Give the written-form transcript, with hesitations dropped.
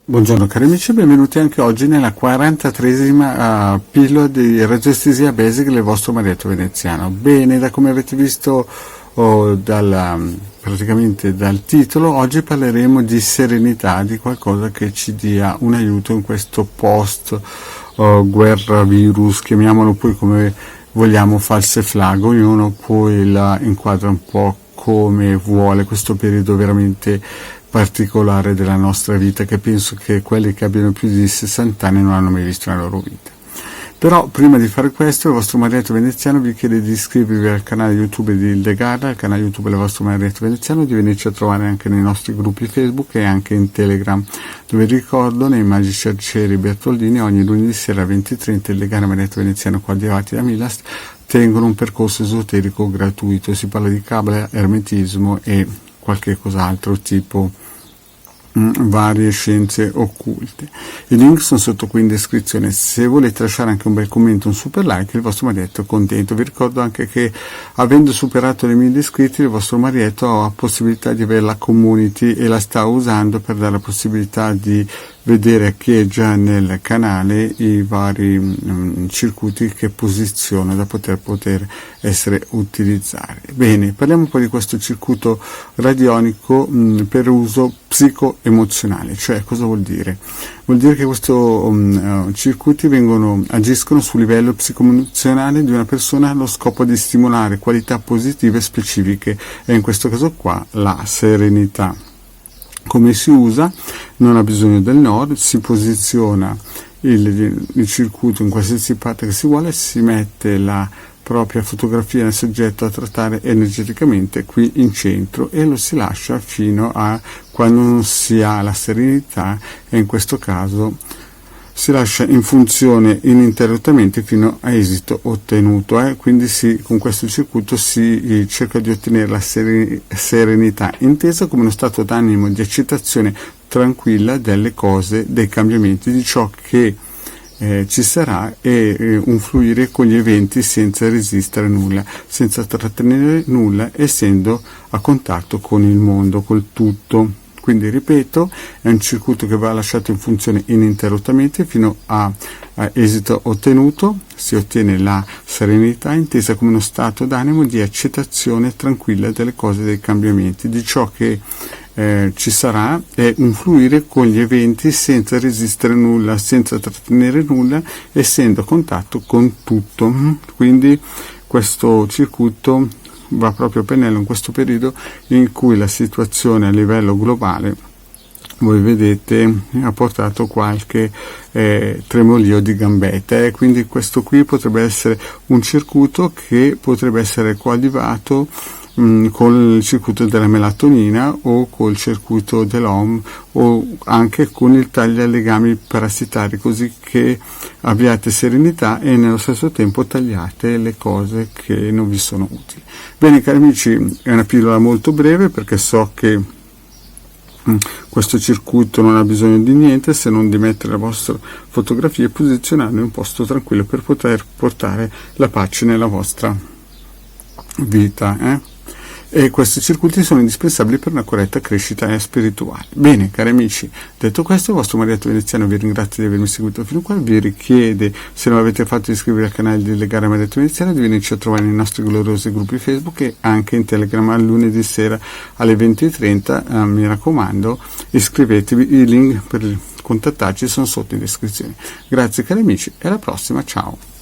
Buongiorno cari amici, benvenuti anche oggi nella 43esima pillola di Radiestesia Basic del vostro Marietto Veneziano. Bene, da come avete visto praticamente dal titolo, oggi parleremo di serenità, di qualcosa che ci dia un aiuto in questo post guerra virus, chiamiamolo poi come vogliamo, false flag, ognuno poi la inquadra un po' come vuole questo periodo veramente particolare della nostra vita, che penso che quelli che abbiano più di 60 anni non hanno mai visto nella loro vita. Però prima di fare questo, il vostro Marietto Veneziano vi chiede di iscrivervi al canale YouTube di Ildegarda, al canale YouTube del vostro Marietto Veneziano, di venirci a trovare anche nei nostri gruppi Facebook e anche in Telegram, dove ricordo nei Magici Arcieri Bertoldini ogni lunedì sera alle 20:30 Ildegarda Marietto Veneziano qua diavati da Milas tengono un percorso esoterico gratuito. Si parla di Kabbalah, ermetismo e qualche cos'altro tipo varie scienze occulte. I link sono sotto qui in descrizione. Se volete lasciare anche un bel commento, un super like, il vostro Marietto è contento. Vi ricordo anche che avendo superato le 1000 iscritti, il vostro Marietto ha la possibilità di avere la community e la sta usando per dare la possibilità di vedere a chi è già nel canale i vari circuiti che posiziona da poter essere utilizzati. Bene, parliamo poi di questo circuito radionico per uso psicoemozionale. Cioè, cosa vuol dire? Vuol dire che questi circuiti agiscono sul livello psicoemozionale di una persona allo scopo di stimolare qualità positive specifiche e in questo caso qua la serenità. Come si usa? Non ha bisogno del nord, si posiziona il circuito in qualsiasi parte che si vuole, si mette la propria fotografia del soggetto a trattare energeticamente qui in centro e lo si lascia fino a quando non si ha la serenità, e in questo caso si lascia in funzione ininterrottamente fino a esito ottenuto. Quindi con questo circuito si cerca di ottenere la serenità, intesa come uno stato d'animo di accettazione tranquilla delle cose, dei cambiamenti, di ciò che ci sarà, e un fluire con gli eventi senza resistere a nulla, senza trattenere nulla, essendo a contatto con il mondo, col tutto. Quindi, ripeto, è un circuito che va lasciato in funzione ininterrottamente fino a esito ottenuto. Si ottiene la serenità, intesa come uno stato d'animo di accettazione tranquilla delle cose, dei cambiamenti, di ciò che ci sarà, è un fluire con gli eventi senza resistere nulla, senza trattenere nulla, essendo a contatto con tutto. Quindi questo circuito va proprio a pennello in questo periodo in cui la situazione a livello globale, voi vedete, ha portato qualche tremolio di gambette, quindi questo qui potrebbe essere un circuito che potrebbe essere coadiuvato con il circuito della melatonina o col circuito dell'OM, o anche con il taglia legami parassitari, così che abbiate serenità e nello stesso tempo tagliate le cose che non vi sono utili. Bene cari amici, è una pillola molto breve perché so che questo circuito non ha bisogno di niente se non di mettere la vostra fotografia e posizionarla in un posto tranquillo per poter portare la pace nella vostra vita. E questi circuiti sono indispensabili per una corretta crescita spirituale. Bene, cari amici, detto questo, il vostro Marietto Veneziano vi ringrazia di avermi seguito fino qua, vi richiede, se non l'avete fatto, di iscrivervi al canale di Ildegarda Marietto Veneziano, di venirci a trovare nei nostri gloriosi gruppi Facebook e anche in Telegram al lunedì sera alle 20:30. Mi raccomando, iscrivetevi, i link per contattarci sono sotto in descrizione. Grazie cari amici e alla prossima, ciao!